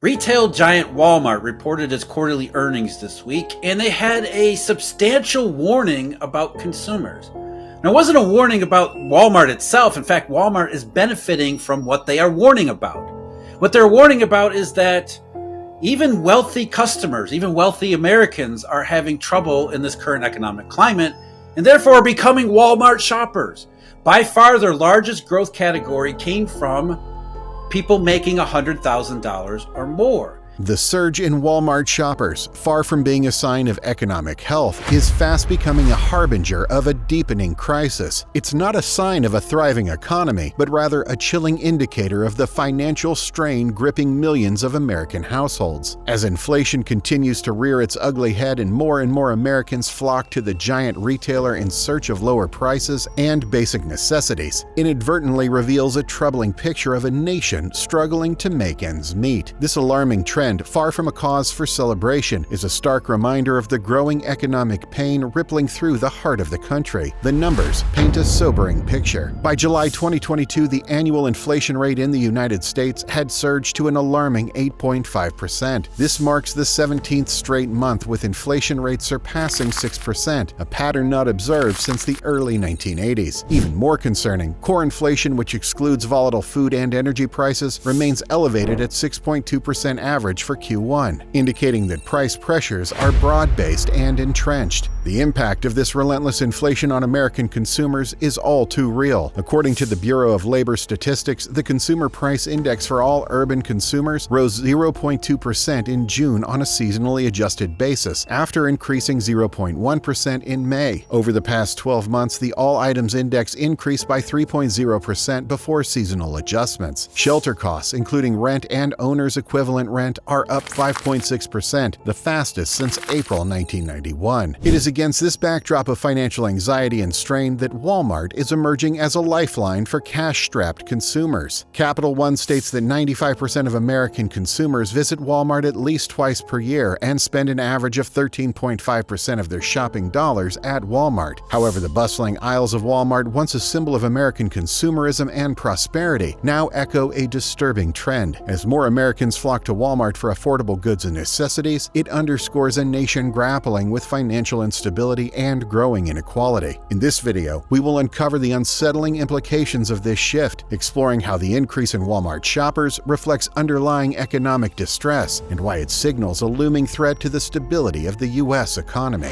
Retail giant Walmart reported its quarterly earnings this week, and they had a substantial warning about consumers. Now, it wasn't a warning about Walmart itself. In fact, Walmart is benefiting from what they are warning about. What they're warning about is that even wealthy customers, even wealthy Americans are having trouble in this current economic climate, and therefore are becoming Walmart shoppers. By far, their largest growth category came from people making $100,000 or more. The surge in Walmart shoppers, far from being a sign of economic health, is fast becoming a harbinger of a deepening crisis. It's not a sign of a thriving economy, but rather a chilling indicator of the financial strain gripping millions of American households. As inflation continues to rear its ugly head and more Americans flock to the giant retailer in search of lower prices and basic necessities, inadvertently reveals a troubling picture of a nation struggling to make ends meet. This alarming trend, far from a cause for celebration, is a stark reminder of the growing economic pain rippling through the heart of the country. The numbers paint a sobering picture. By July 2022, the annual inflation rate in the United States had surged to an alarming 8.5%. This marks the 17th straight month with inflation rates surpassing 6%, a pattern not observed since the early 1980s. Even more concerning, core inflation, which excludes volatile food and energy prices, remains elevated at 6.2% average for Q1, indicating that price pressures are broad-based and entrenched. The impact of this relentless inflation on American consumers is all too real. According to the Bureau of Labor Statistics, the Consumer Price Index for all urban consumers rose 0.2% in June on a seasonally adjusted basis, after increasing 0.1% in May. Over the past 12 months, the All Items Index increased by 3.0% before seasonal adjustments. Shelter costs, including rent and owner's equivalent rent, are up 5.6%, the fastest since April 1991. It is against this backdrop of financial anxiety and strain that Walmart is emerging as a lifeline for cash-strapped consumers. Capital One states that 95% of American consumers visit Walmart at least twice per year and spend an average of 13.5% of their shopping dollars at Walmart. However, the bustling aisles of Walmart, once a symbol of American consumerism and prosperity, now echo a disturbing trend. As more Americans flock to Walmart for affordable goods and necessities, it underscores a nation grappling with financial instability and growing inequality. In this video, we will uncover the unsettling implications of this shift, exploring how the increase in Walmart shoppers reflects underlying economic distress and why it signals a looming threat to the stability of the U.S. economy.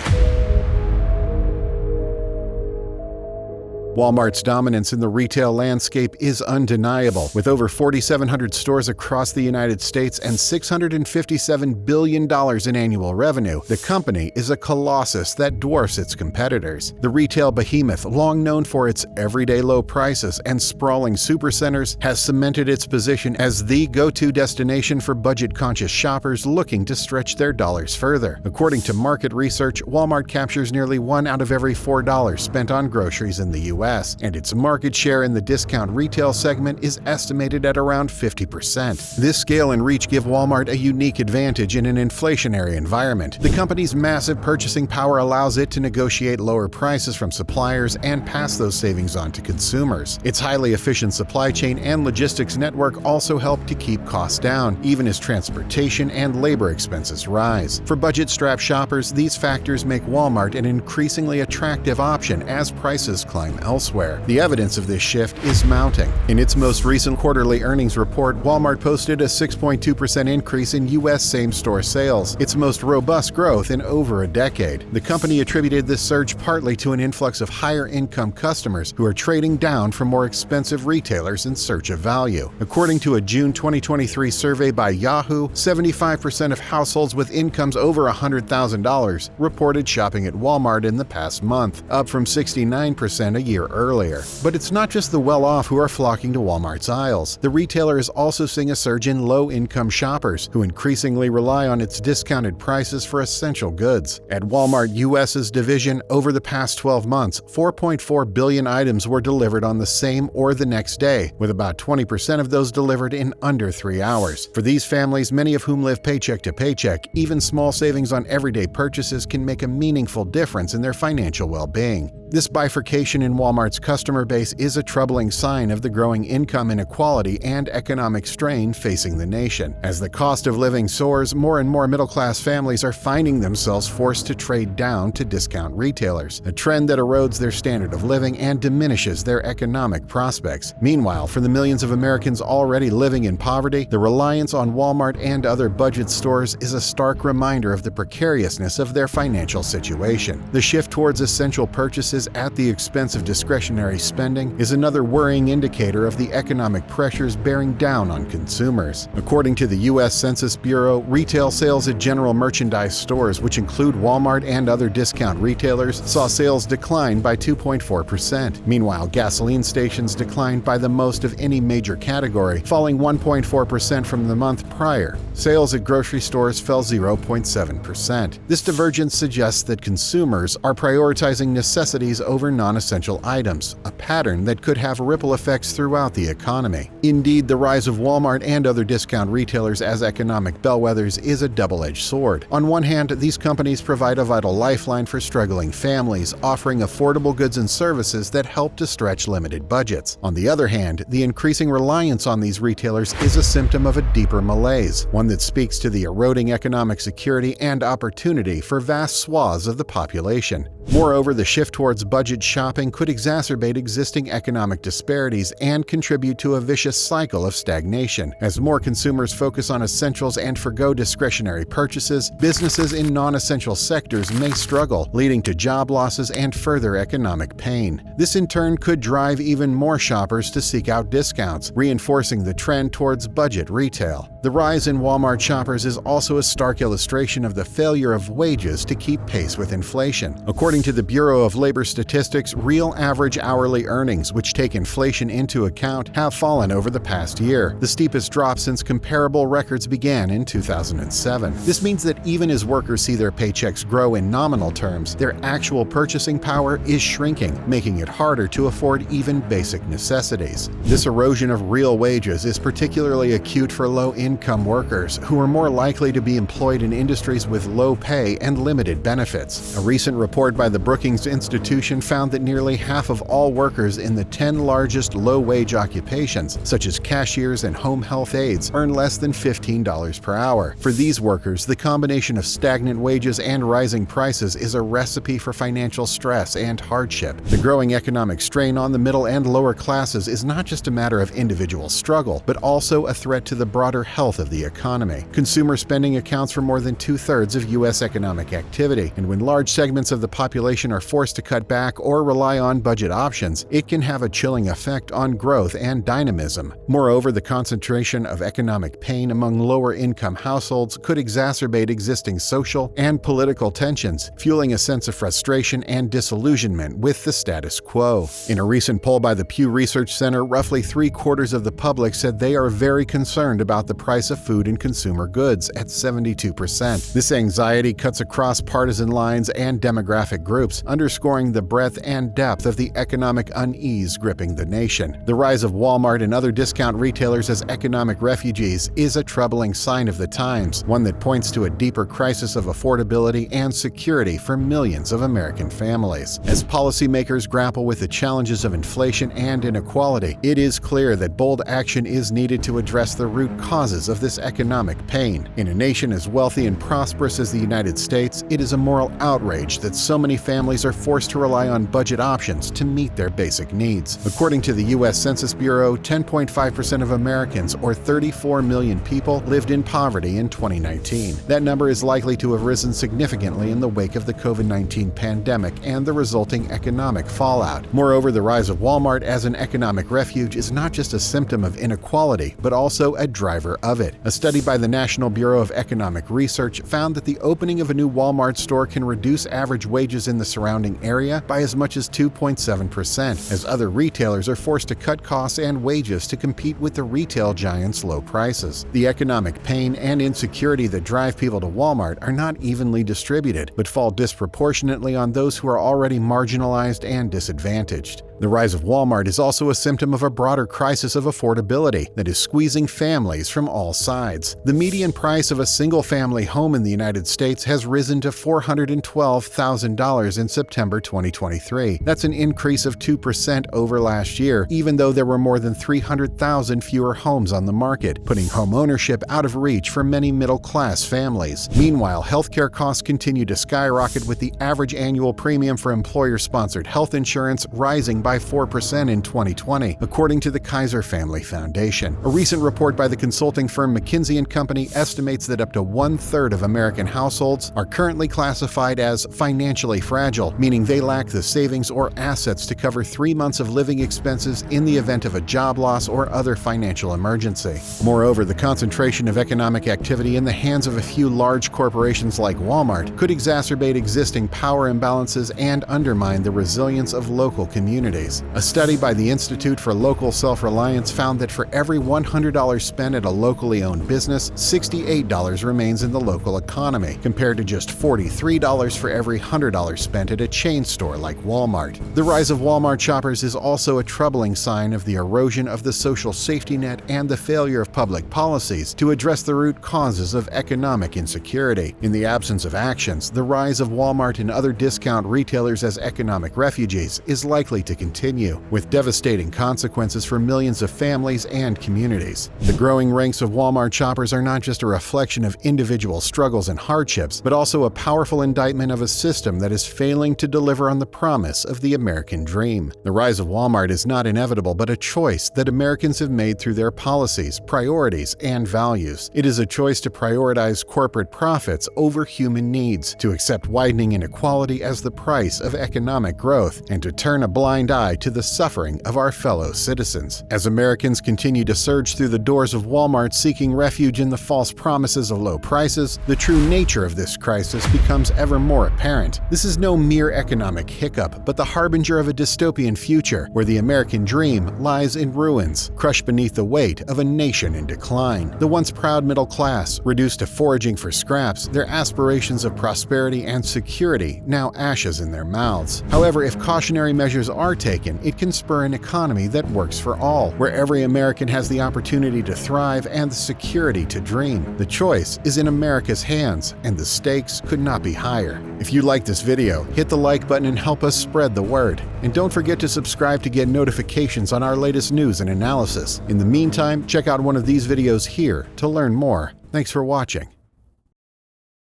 Walmart's dominance in the retail landscape is undeniable. With over 4,700 stores across the United States and $657 billion in annual revenue, the company is a colossus that dwarfs its competitors. The retail behemoth, long known for its everyday low prices and sprawling supercenters, has cemented its position as the go-to destination for budget-conscious shoppers looking to stretch their dollars further. According to market research, Walmart captures nearly 1 out of every $4 spent on groceries in the U.S., and its market share in the discount retail segment is estimated at around 50%. This scale and reach give Walmart a unique advantage in an inflationary environment. The company's massive purchasing power allows it to negotiate lower prices from suppliers and pass those savings on to consumers. Its highly efficient supply chain and logistics network also help to keep costs down, even as transportation and labor expenses rise. For budget-strapped shoppers, these factors make Walmart an increasingly attractive option as prices climb elsewhere. The evidence of this shift is mounting. In its most recent quarterly earnings report, Walmart posted a 6.2% increase in U.S. same-store sales, its most robust growth in over a decade. The company attributed this surge partly to an influx of higher-income customers who are trading down from more expensive retailers in search of value. According to a June 2023 survey by Yahoo, 75% of households with incomes over $100,000 reported shopping at Walmart in the past month, up from 69% a year earlier. But it's not just the well-off who are flocking to Walmart's aisles. The retailer is also seeing a surge in low-income shoppers who increasingly rely on its discounted prices for essential goods. At Walmart U.S.'s division, over the past 12 months, 4.4 billion items were delivered on the same or the next day, with about 20% of those delivered in under 3 hours. For these families, many of whom live paycheck to paycheck, even small savings on everyday purchases can make a meaningful difference in their financial well-being. This bifurcation in Walmart Walmart's customer base is a troubling sign of the growing income inequality and economic strain facing the nation. As the cost of living soars, more and more middle-class families are finding themselves forced to trade down to discount retailers, a trend that erodes their standard of living and diminishes their economic prospects. Meanwhile, for the millions of Americans already living in poverty, the reliance on Walmart and other budget stores is a stark reminder of the precariousness of their financial situation. The shift towards essential purchases at the expense of discretionary spending is another worrying indicator of the economic pressures bearing down on consumers. According to the U.S. Census Bureau, retail sales at general merchandise stores, which include Walmart and other discount retailers, saw sales decline by 2.4%. Meanwhile, gasoline stations declined by the most of any major category, falling 1.4% from the month prior. Sales at grocery stores fell 0.7%. This divergence suggests that consumers are prioritizing necessities over non-essential items, a pattern that could have ripple effects throughout the economy. Indeed, the rise of Walmart and other discount retailers as economic bellwethers is a double-edged sword. On one hand, these companies provide a vital lifeline for struggling families, offering affordable goods and services that help to stretch limited budgets. On the other hand, the increasing reliance on these retailers is a symptom of a deeper malaise, one that speaks to the eroding economic security and opportunity for vast swaths of the population. Moreover, the shift towards budget shopping could exacerbate existing economic disparities and contribute to a vicious cycle of stagnation. As more consumers focus on essentials and forgo discretionary purchases, businesses in non-essential sectors may struggle, leading to job losses and further economic pain. This in turn could drive even more shoppers to seek out discounts, reinforcing the trend towards budget retail. The rise in Walmart shoppers is also a stark illustration of the failure of wages to keep pace with inflation. According to the Bureau of Labor Statistics, real average hourly earnings, which take inflation into account, have fallen over the past year, the steepest drop since comparable records began in 2007. This means that even as workers see their paychecks grow in nominal terms, their actual purchasing power is shrinking, making it harder to afford even basic necessities. This erosion of real wages is particularly acute for low-income workers, who are more likely to be employed in industries with low pay and limited benefits. A recent report by the Brookings Institution found that nearly half of all workers in the 10 largest low-wage occupations, such as cashiers and home health aides, earn less than $15 per hour. For these workers, the combination of stagnant wages and rising prices is a recipe for financial stress and hardship. The growing economic strain on the middle and lower classes is not just a matter of individual struggle, but also a threat to the broader health of the economy. Consumer spending accounts for more than 2/3 of U.S. economic activity, and when large segments of the population are forced to cut back or rely on budget options, it can have a chilling effect on growth and dynamism. Moreover, the concentration of economic pain among lower-income households could exacerbate existing social and political tensions, fueling a sense of frustration and disillusionment with the status quo. In a recent poll by the Pew Research Center, roughly 3/4 of the public said they are very concerned about the price of food and consumer goods at 72%. This anxiety cuts across partisan lines and demographic groups, underscoring the breadth and depth of the economic unease gripping the nation. The rise of Walmart and other discount retailers as economic refugees is a troubling sign of the times, one that points to a deeper crisis of affordability and security for millions of American families. As policymakers grapple with the challenges of inflation and inequality, it is clear that bold action is needed to address the root causes of this economic pain. In a nation as wealthy and prosperous as the United States, it is a moral outrage that so many families are forced to rely on budget options to meet their basic needs. According to the U.S. Census Bureau, 10.5% of Americans, or 34 million people, lived in poverty in 2019. That number is likely to have risen significantly in the wake of the COVID-19 pandemic and the resulting economic fallout. Moreover, the rise of Walmart as an economic refuge is not just a symptom of inequality, but also a driver of it. A study by the National Bureau of Economic Research found that the opening of a new Walmart store can reduce average wages in the surrounding area by as much as 2.7%, as other retailers are forced to cut costs and wages to compete with the retail giants' low prices. The economic pain and insecurity that drive people to Walmart are not evenly distributed, but fall disproportionately on those who are already marginalized and disadvantaged. The rise of Walmart is also a symptom of a broader crisis of affordability that is squeezing families from all sides. The median price of a single-family home in the United States has risen to $412,000 in September 2023. That's an increase of 2% over last year, even though there were more than 300,000 fewer homes on the market, putting home ownership out of reach for many middle-class families. Meanwhile, healthcare costs continue to skyrocket, with the average annual premium for employer-sponsored health insurance rising by 4% in 2020, according to the Kaiser Family Foundation. A recent report by the consulting firm McKinsey & Company estimates that up to one-third of American households are currently classified as financially fragile, meaning they lack the savings or assets to cover 3 months of living expenses in the event of a job loss or other financial emergency. Moreover, the concentration of economic activity in the hands of a few large corporations like Walmart could exacerbate existing power imbalances and undermine the resilience of local communities. A study by the Institute for Local Self-Reliance found that for every $100 spent at a locally owned business, $68 remains in the local economy, compared to just $43 for every $100 spent at a chain store like Walmart. The rise of Walmart shoppers is also a troubling sign of the erosion of the social safety net and the failure of public policies to address the root causes of economic insecurity. In the absence of actions, the rise of Walmart and other discount retailers as economic refugees is likely to continue, with devastating consequences for millions of families and communities. The growing ranks of Walmart shoppers are not just a reflection of individual struggles and hardships, but also a powerful indictment of a system that is failing to deliver on the promise of the American dream. The rise of Walmart is not inevitable, but a choice that Americans have made through their policies, priorities, and values. It is a choice to prioritize corporate profits over human needs, to accept widening inequality as the price of economic growth, and to turn a blind eye to the suffering of our fellow citizens. As Americans continue to surge through the doors of Walmart seeking refuge in the false promises of low prices, the true nature of this crisis becomes ever more apparent. This is no mere economic hiccup, but the harbinger of a dystopian future where the American dream lies in ruins, crushed beneath the weight of a nation in decline. The once proud middle class, reduced to foraging for scraps, their aspirations of prosperity and security now ashes in their mouths. However, if cautionary measures are taken, it can spur an economy that works for all, where every American has the opportunity to thrive and the security to dream. The choice is in America's hands, and the stakes could not be higher. If you like this video, hit the like button and help us spread the word. And don't forget to subscribe to get notifications on our latest news and analysis. In the meantime, check out one of these videos here to learn more. Thanks for watching.